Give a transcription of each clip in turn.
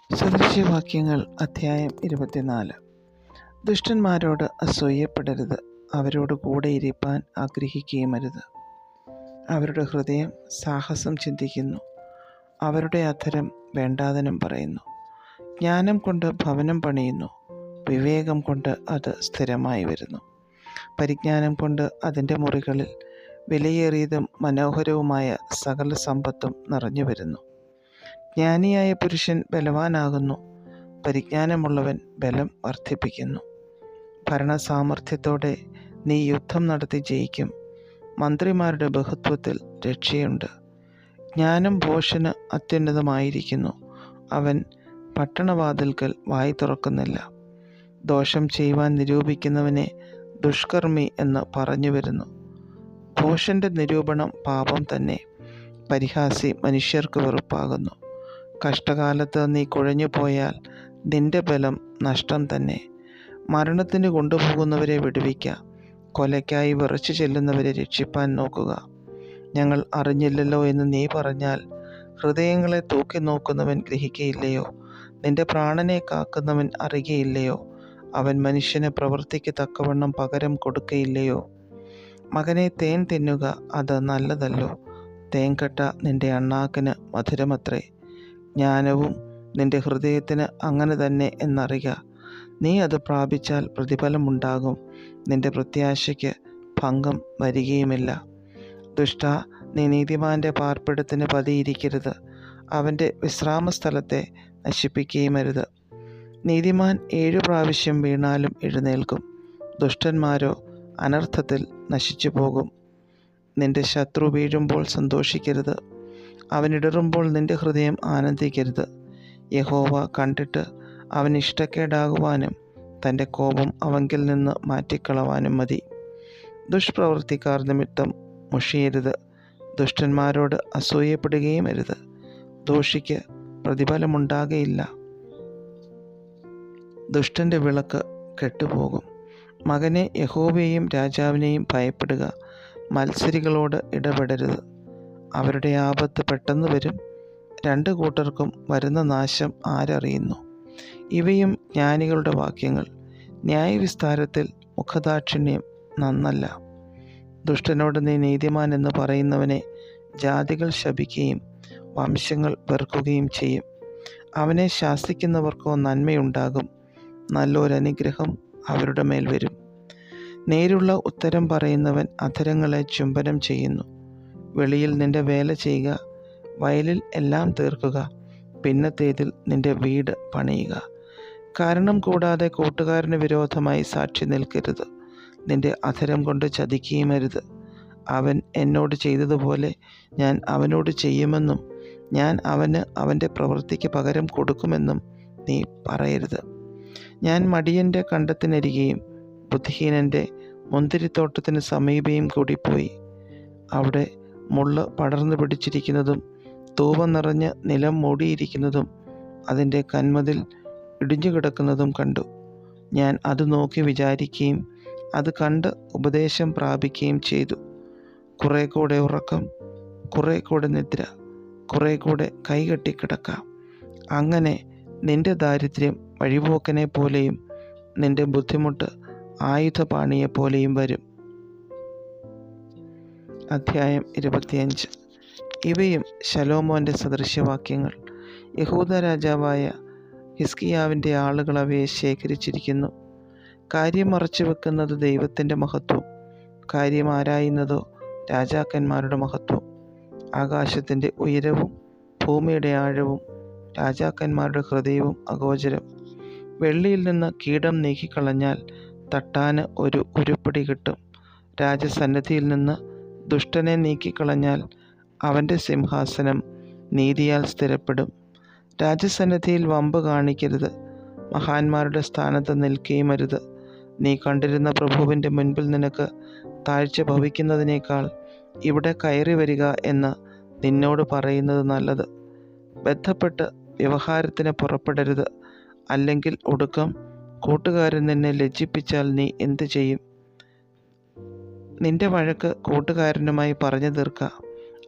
സദൃശ്യവാക്യങ്ങൾ അധ്യായം 24. ദുഷ്ടന്മാരോട് അസൂയപ്പെടരുത്, അവരോട് കൂടെ ഇരിപ്പാൻ ആഗ്രഹിക്കുകയുമരുത്. അവരുടെ ഹൃദയം സാഹസം ചിന്തിക്കുന്നു, അവരുടെ അധരം വേണ്ടാതനം പറയുന്നു. ജ്ഞാനം കൊണ്ട് ഭവനം പണിയുന്നു, വിവേകം കൊണ്ട് അത് സ്ഥിരമായി വരുന്നു. പരിജ്ഞാനം കൊണ്ട് അതിൻ്റെ മുറികളിൽ വിലയേറിയതും മനോഹരവുമായ സകല സമ്പത്തും നിറഞ്ഞു വരുന്നു. ജ്ഞാനിയായ പുരുഷൻ ബലവാനാകുന്നു, പരിജ്ഞാനമുള്ളവൻ ബലം വർദ്ധിപ്പിക്കുന്നു. ഭരണസാമർഥ്യത്തോടെ നീ യുദ്ധം നടത്തി ജയിക്കും, മന്ത്രിമാരുടെ ബഹുത്വത്തിൽ രക്ഷയുണ്ട്. ജ്ഞാനം ഭോഷന് അത്യുന്നതമായിരിക്കുന്നു, അവൻ പട്ടണവാതിൽക്കൽ വായി തുറക്കുന്നില്ല. ദോഷം ചെയ്യുവാൻ നിരൂപിക്കുന്നവനെ ദുഷ്കർമ്മി എന്ന് പറഞ്ഞു വരുന്നു. ഭോഷൻ്റെ നിരൂപണം പാപം തന്നെ, പരിഹാസി മനുഷ്യർക്ക് വെറുപ്പാകുന്നു. കഷ്ടകാലത്ത് നീ കുഴഞ്ഞു പോയാൽ നിന്റെ ബലം നഷ്ടം തന്നെ. മരണത്തിന് കൊണ്ടുപോകുന്നവരെ വിടുവിക്ക, കൊലയ്ക്കായി വിറച്ചു ചെല്ലുന്നവരെ രക്ഷിപ്പാൻ നോക്കുക. ഞങ്ങൾ അറിഞ്ഞില്ലല്ലോ എന്ന് നീ പറഞ്ഞാൽ, ഹൃദയങ്ങളെ തൂക്കി നോക്കുന്നവൻ ഗ്രഹിക്കയില്ലയോ? നിന്റെ പ്രാണനെ കാക്കുന്നവൻ അറിയുകയില്ലയോ? അവൻ മനുഷ്യന് പ്രവൃത്തിക്ക് തക്കവണ്ണം പകരം കൊടുക്കയില്ലയോ? മകനെ, തേൻ തിന്നുക, അത് നല്ലതല്ലോ. തേൻകട്ട നിന്റെ അണ്ണാക്കിന് മധുരമത്രേ. ജ്ഞാനവും നിന്റെ ഹൃദയത്തിന് അങ്ങനെ തന്നെ എന്നറിയുക. നീ അത് പ്രാപിച്ചാൽ പ്രതിഫലമുണ്ടാകും, നിന്റെ പ്രത്യാശയ്ക്ക് ഭംഗം വരികയുമില്ല. ദുഷ്ട, നീ നീതിമാൻ്റെ പാർപ്പിടത്തിന് പതിയിരിക്കരുത്, അവൻ്റെ വിശ്രാമസ്ഥലത്തെ നശിപ്പിക്കുകയുമരുത്. നീതിമാൻ 7 പ്രാവശ്യം വീണാലും എഴുന്നേൽക്കും, ദുഷ്ടന്മാരോ അനർത്ഥത്തിൽ നശിച്ചു പോകും. നിന്റെ ശത്രു വീഴുമ്പോൾ സന്തോഷിക്കരുത്, അവനിടറുമ്പോൾ നിന്റെ ഹൃദയം ആനന്ദിക്കരുത്. യഹോവ കണ്ടിട്ട് അവൻ ഇഷ്ടക്കേടാകുവാനും തൻ്റെ കോപം അവങ്കിൽ നിന്ന് മാറ്റിക്കളവാനും മതി. ദുഷ്പ്രവൃത്തിക്കാർ നിമിത്തം മുഷിയരുത്, ദുഷ്ടന്മാരോട് അസൂയപ്പെടുകയും അരുത്. ദോഷിക്ക് പ്രതിഫലമുണ്ടാകയില്ല, ദുഷ്ടൻ്റെ വിളക്ക് കെട്ടുപോകും. മകനെ, യഹോവയെയും രാജാവിനെയും ഭയപ്പെടുക, മത്സരികളോട് ഇടപെടരുത്. അവരുടെ ആപത്ത് പെട്ടെന്ന് വരും, 2 കൂട്ടർക്കും വരുന്ന നാശം ആരറിയുന്നു? ഇവയും ജ്ഞാനികളുടെ വാക്യങ്ങൾ. ന്യായവിസ്താരത്തിൽ മുഖദാക്ഷിണ്യം നന്നല്ല. ദുഷ്ടനോട് നീ നീതിമാൻ എന്ന് പറയുന്നവനെ ജാതികൾ ശപിക്കുകയും വംശങ്ങൾ വെറുക്കുകയും ചെയ്യും. അവനെ ശാസിക്കുന്നവർക്കോ നന്മയുണ്ടാകും, നല്ലൊരനുഗ്രഹം അവരുടെ മേൽ വരും. നേരുള്ള ഉത്തരം പറയുന്നവൻ അധരങ്ങളെ ചുംബനം ചെയ്യുന്നു. വെളിയിൽ നിന്റെ വേല ചെയ്യുക, വയലിൽ എല്ലാം തീർക്കുക, പിന്നത്തേതിൽ നിന്റെ വീട് പണിയുക. കാരണം കൂടാതെ കൂട്ടുകാരന് വിരോധമായി സാക്ഷി നിൽക്കരുത്, നിന്റെ അധരം കൊണ്ട് ചതിക്കുകയുമരുത്. അവൻ എന്നോട് ചെയ്തതുപോലെ ഞാൻ അവനോട് ചെയ്യുമെന്നും ഞാൻ അവന് അവൻ്റെ പ്രവൃത്തിക്ക് പകരം കൊടുക്കുമെന്നും നീ പറയരുത്. ഞാൻ മടിയൻ്റെ കണ്ടത്തിനരികെയും ബുദ്ധിഹീനൻ്റെ മുന്തിരിത്തോട്ടത്തിന് സമീപയും കൂടിപ്പോയി. അവിടെ മുള്ള് പടർന്നു പിടിച്ചിരിക്കുന്നതും തൂവം നിറഞ്ഞ് നിലം മൂടിയിരിക്കുന്നതും അതിൻ്റെ കന്മതിൽ ഇടിഞ്ഞു കിടക്കുന്നതും കണ്ടു. ഞാൻ അത് നോക്കി വിചാരിക്കുകയും അത് കണ്ട് ഉപദേശം പ്രാപിക്കുകയും ചെയ്തു. കുറെ കൂടെ ഉറക്കം, കുറെ കൂടെ നിദ്ര, കുറെ കൂടെ കൈകെട്ടിക്കിടക്കാം. അങ്ങനെ നിന്റെ ദാരിദ്ര്യം വഴിപോക്കനെ പോലെയും നിന്റെ ബുദ്ധിമുട്ട് ആയുധപാണിയെപ്പോലെയും വരും. അധ്യായം 25. ഇവയും ശലോമോൻ്റെ സദൃശ്യവാക്യങ്ങൾ. യഹൂദ രാജാവായ ഹിസ്കിയാവിൻ്റെ ആളുകൾ അവയെ ശേഖരിച്ചിരിക്കുന്നു. കാര്യം മറച്ചു വെക്കുന്നത് ദൈവത്തിൻ്റെ മഹത്വം, കാര്യം ആരായുന്നതോ രാജാക്കന്മാരുടെ മഹത്വം. ആകാശത്തിൻ്റെ ഉയരവും ഭൂമിയുടെ ആഴവും രാജാക്കന്മാരുടെ ഹൃദയവും അഗോചരം. വെള്ളിയിൽ നിന്ന് കീടം നീക്കിക്കളഞ്ഞാൽ തട്ടാന് ഒരു ഉരുപ്പടി കിട്ടും. രാജസന്നിധിയിൽ നിന്ന് ദുഷ്ടനെ നീക്കിക്കളഞ്ഞാൽ അവൻ്റെ സിംഹാസനം നീതിയാൽ സ്ഥിരപ്പെടും. രാജസന്നിധിയിൽ വമ്പ് കാണിക്കരുത്, മഹാന്മാരുടെ സ്ഥാനത്ത് നിൽക്കുകയും അരുത്. നീ കണ്ടിരുന്ന പ്രഭുവിൻ്റെ മുൻപിൽ നിനക്ക് താഴ്ച ഭവിക്കുന്നതിനേക്കാൾ ഇവിടെ കയറി വരിക എന്ന് നിന്നോട് പറയുന്നത് നല്ലത്. ബന്ധപ്പെട്ട് വ്യവഹാരത്തിന് പുറപ്പെടരുത്, അല്ലെങ്കിൽ ഒടുക്കം കൂട്ടുകാരൻ നിന്നെ ലജ്ജിപ്പിച്ചാൽ നീ എന്തു ചെയ്യും? നിന്റെ വഴക്ക് കൂട്ടുകാരനുമായി പറഞ്ഞു തീർക്കുക,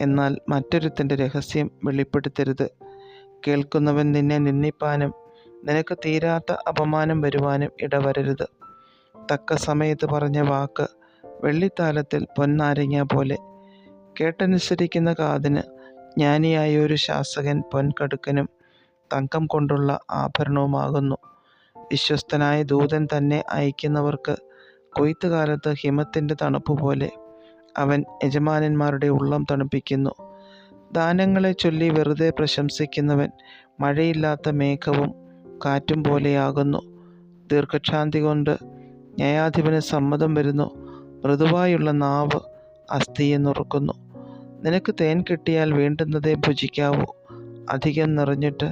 എന്നാൽ മറ്റൊരുത്തൻ്റെ രഹസ്യം വെളിപ്പെടുത്തരുത്. കേൾക്കുന്നവൻ നിന്നെ നിന്ദിപ്പാനും നിനക്ക് തീരാത്ത അപമാനം വരുവാനും ഇടവരരുത്. തക്ക സമയത്ത് പറഞ്ഞ വാക്ക് വെള്ളിത്താലത്തിൽ പൊന്നാരങ്ങ പോലെ. കേട്ടനുസരിക്കുന്ന കാതിന് ജ്ഞാനിയായ ഒരു ശാസകൻ പൊൻകടുക്കനും തങ്കം കൊണ്ടുള്ള ആഭരണവുമാകുന്നു. വിശ്വസ്തനായ ദൂതൻ തന്നെ അയക്കുന്നവർക്ക് കൊയ്ത്തുകാലത്ത് ഹിമത്തിൻ്റെ തണുപ്പ് പോലെ അവൻ യജമാനന്മാരുടെ ഉള്ളം തണുപ്പിക്കുന്നു. ദാനങ്ങളെ ചൊല്ലി വെറുതെ പ്രശംസിക്കുന്നവൻ മഴയില്ലാത്ത മേഘവും കാറ്റും പോലെയാകുന്നു. ദീർഘക്ഷാന്തി കൊണ്ട് ന്യായാധിപന് സമ്മതം വരുന്നു. മൃദുവായുള്ള നാവ് അസ്ഥിയെ നുറുക്കുന്നു. നിനക്ക് തേൻ കിട്ടിയാൽ വേണ്ടുന്നതേ ഭുജിക്കാവൂ, അധികം നിറഞ്ഞിട്ട്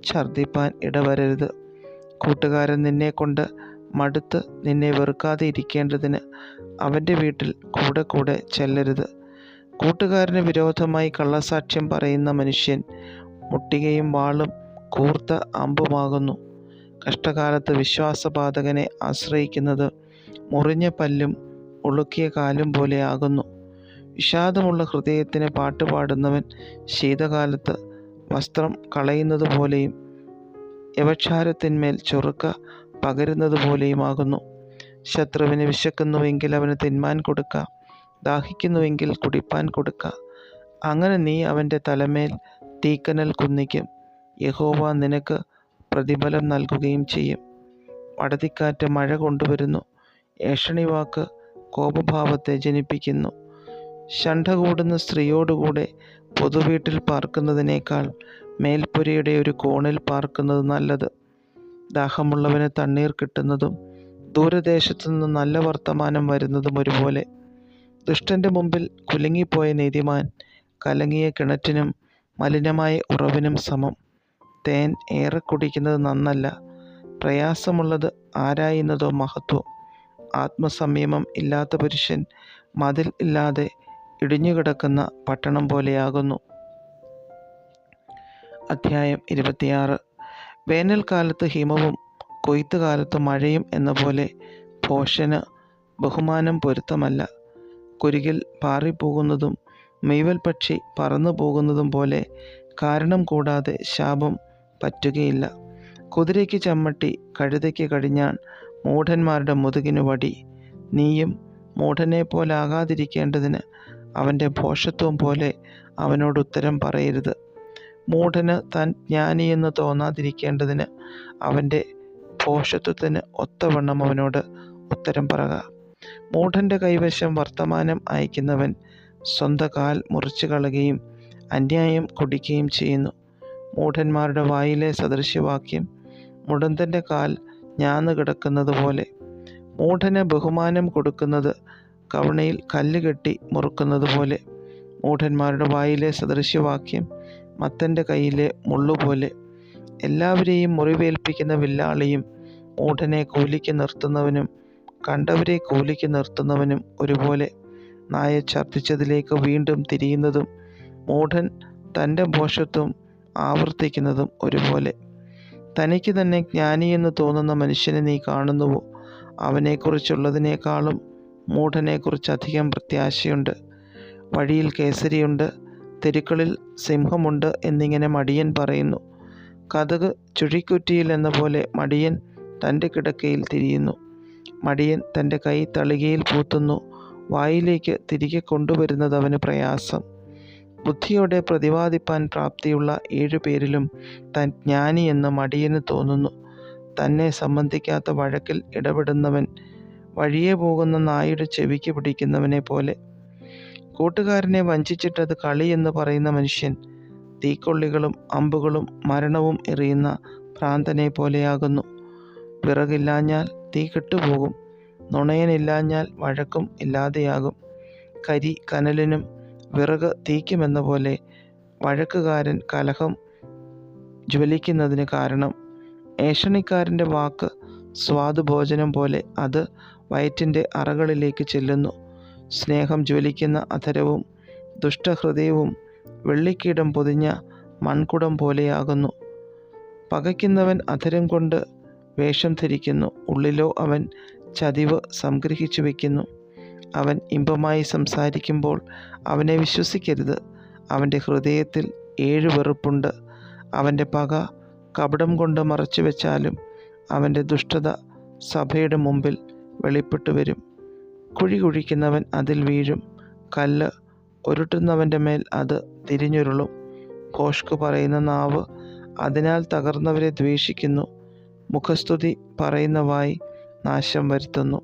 ഛർദ്ദിപ്പാൻ ഇടവരരുത്. കൂട്ടുകാരൻ നിന്നെ കൊണ്ട് മടുത്ത് നിന്നെ വെറുക്കാതെ ഇരിക്കേണ്ടതിന് അവൻ്റെ വീട്ടിൽ കൂടെ കൂടെ ചെല്ലരുത്. കൂട്ടുകാരന് വിരോധമായി കള്ളസാക്ഷ്യം പറയുന്ന മനുഷ്യൻ മുട്ടികയും വാളും കൂർത്ത അമ്പുമാകുന്നു. കഷ്ടകാലത്ത് വിശ്വാസപാതകനെ ആശ്രയിക്കുന്നത് മുറിഞ്ഞ പല്ലും ഉളുക്കിയ കാലും പോലെ ആകുന്നു. വിഷാദമുള്ള ഹൃദയത്തിന് പാട്ടുപാടുന്നവൻ ശീതകാലത്ത് വസ്ത്രം കളയുന്നത് പോലെയും യവക്ഷാരത്തിന്മേൽ ചൊറുക്ക പകരുന്നത് പോലെയുമാകുന്നു. ശത്രുവിന് വിശക്കുന്നുവെങ്കിൽ അവന് തിന്മാൻ കൊടുക്ക, ദാഹിക്കുന്നുവെങ്കിൽ കുടിപ്പാൻ കൊടുക്ക. അങ്ങനെ നീ അവൻ്റെ തലമേൽ തീക്കനൽ കുന്നിക്കും. യഹോവ നിനക്ക് പ്രതിഫലം നൽകുകയും ചെയ്യും. വടതിക്കാറ്റ് മഴ കൊണ്ടുവരുന്നു. ഏഷണിവാക്ക് കോപഭാവത്തെ ജനിപ്പിക്കുന്നു. ശണ്ഠ കൂടുന്ന സ്ത്രീയോടുകൂടെ പൊതുവീട്ടിൽ പാർക്കുന്നതിനേക്കാൾ മേൽപ്പുരയുടെ ഒരു കോണിൽ പാർക്കുന്നത് നല്ലത്. ദാഹമുള്ളവന് തണ്ണീർ കിട്ടുന്നതും ദൂരദേശത്തു നിന്ന് നല്ല വർത്തമാനം വരുന്നതും ഒരുപോലെ. ദുഷ്ടൻ്റെ മുമ്പിൽ കുലുങ്ങിപ്പോയ നീതിമാൻ കലങ്ങിയ കിണറ്റിനും മലിനമായ ഉറവിനും സമം. തേൻ ഏറെ കുടിക്കുന്നത് നന്നല്ല, പ്രയാസമുള്ളത് ആരായുന്നതോ മഹത്വം. ആത്മസംയമം ഇല്ലാത്ത പുരുഷൻ മതിൽ ഇല്ലാതെ ഇടിഞ്ഞുകിടക്കുന്ന പട്ടണം പോലെയാകുന്നു. അധ്യായം 26. വേനൽക്കാലത്ത് ഹിമവും കൊയ്ത്തുകാലത്ത് മഴയും എന്ന പോലെ ഭോഷന് ബഹുമാനം പൊരുത്തമല്ല. കുരുകിൽ പാറിപ്പോകുന്നതും മെയ്വൽ പക്ഷി പറന്നു പോകുന്നതും പോലെ കാരണം കൂടാതെ ശാപം പറ്റുകയില്ല. കുതിരയ്ക്ക് ചമ്മട്ടി, കഴുതയ്ക്ക് കടിഞ്ഞാൺ, മൂഢന്മാരുടെ മുതുകിന് വടി. നീയും മൂഢനെ പോലാകാതിരിക്കേണ്ടതിന് അവൻ്റെ ഭോഷത്വം പോലെ അവനോട് ഉത്തരം പറയരുത്. മൂഢന് താൻ ജ്ഞാനിയെന്ന് തോന്നാതിരിക്കേണ്ടതിന് അവൻ്റെ ഭോഷത്വത്തിന് ഒത്തവണ്ണം അവനോട് ഉത്തരം പറക. മൂഢൻ്റെ കൈവശം വർത്തമാനം അയക്കുന്നവൻ സ്വന്തം കാൽ മുറിച്ചു കളയുകയും അന്യായം കുടിക്കുകയും ചെയ്യുന്നു. മൂഢന്മാരുടെ വായിലെ സദൃശ്യവാക്യം മുടന്തൻ്റെ കാൽ ഞാന്നു കിടക്കുന്നത് പോലെ. മൂഢന് ബഹുമാനം കൊടുക്കുന്നത് കവണയിൽ കല്ല് കെട്ടി മുറുക്കുന്നത് പോലെ. മൂഢന്മാരുടെ വായിലെ സദൃശ്യവാക്യം മത്തൻ്റെ കയ്യിലെ മുള്ളുപോലെ. എല്ലാവരെയും മുറിവേൽപ്പിക്കുന്ന വില്ലാളിയും മൂഢനെ കൂലിക്ക് നിർത്തുന്നവനും കണ്ടവരെ കൂലിക്ക് നിർത്തുന്നവനും ഒരുപോലെ. നായ ഛർദ്ദിച്ചതിലേക്ക് വീണ്ടും തിരിയുന്നതും മൂഢൻ തൻ്റെ ഭോഷത്വം ആവർത്തിക്കുന്നതും ഒരുപോലെ. തനിക്ക് തന്നെ ജ്ഞാനിയെന്ന് തോന്നുന്ന മനുഷ്യനെ നീ കാണുന്നുവോ? അവനെക്കുറിച്ചുള്ളതിനേക്കാളും മൂഢനെക്കുറിച്ച് അധികം പ്രത്യാശയുണ്ട്. വഴിയിൽ കേസരിയുണ്ട്, തെരുക്കളിൽ സിംഹമുണ്ട് എന്നിങ്ങനെ മടിയൻ പറയുന്നു. കതക് ചുഴിക്കുറ്റിയിൽ എന്ന പോലെ മടിയൻ തൻ്റെ കിടക്കയിൽ തിരിയുന്നു. മടിയൻ തൻ്റെ കൈ തളികയിൽ പൂത്തുന്നു. വായിലേക്ക് തിരികെ കൊണ്ടുവരുന്നത് അവന് പ്രയാസം. ബുദ്ധിയോടെ പ്രതിവാദിപ്പാൻ പ്രാപ്തിയുള്ള 7 പേരിലും താൻ ജ്ഞാനിയെന്ന് മടിയന് തോന്നുന്നു. തന്നെ സംബന്ധിക്കാത്ത വഴക്കിൽ ഇടപെടുന്നവൻ വഴിയെ പോകുന്ന നായുടെ ചെവിക്ക് പിടിക്കുന്നവനെ പോലെ. കൂട്ടുകാരനെ വഞ്ചിച്ചിട്ടത് കളി എന്ന് പറയുന്ന മനുഷ്യൻ തീക്കൊള്ളികളും അമ്പുകളും മരണവും എറിയുന്ന ഭ്രാന്തനെ പോലെയാകുന്നു. വിറകില്ലാഞ്ഞാൽ തീ കെട്ടുപോകും, നുണയനില്ലാഞ്ഞാൽ വഴക്കും ഇല്ലാതെയാകും. കരി കനലിനും വിറക് തീക്കുമെന്ന പോലെ വഴക്കുകാരൻ കലഹം ജ്വലിക്കുന്നതിന് കാരണം. ഏഷണിക്കാരൻ്റെ വാക്ക് സ്വാദുഭോജനം പോലെ, അത് വയറ്റിൻ്റെ അറകളിലേക്ക് ചെല്ലുന്നു. സ്നേഹം ജ്വലിക്കുന്ന അധരവും ദുഷ്ടഹൃദയവും വെള്ളിക്കീടം പൊതിഞ്ഞ മൺകുടം പോലെയാകുന്നു. പകയ്ക്കുന്നവൻ അധരം കൊണ്ട് വേഷം ധരിക്കുന്നു, ഉള്ളിലോ അവൻ ചതിവ് സംഗ്രഹിച്ചു വയ്ക്കുന്നു. അവൻ ഇമ്പമായി സംസാരിക്കുമ്പോൾ അവനെ വിശ്വസിക്കരുത്. അവൻ്റെ ഹൃദയത്തിൽ 7 വെറുപ്പുണ്ട്. അവൻ്റെ പക കപടം കൊണ്ട് മറച്ചു വെച്ചാലും അവൻ്റെ ദുഷ്ടത സഭയുടെ മുമ്പിൽ വെളിപ്പെട്ടു വരും. കുഴി കുഴിക്കുന്നവൻ അതിൽ വീഴും, കല്ല് ഉരുട്ടുന്നവൻ്റെ മേൽ അത് തിരിഞ്ഞുരുളും. ഭോഷ്ക് പറയുന്ന നാവ് അതിനാൽ തകർന്നവരെ ദ്വേഷിക്കുന്നു, മുഖസ്തുതി പറയുന്ന വായ് നാശം വരുത്തുന്നു.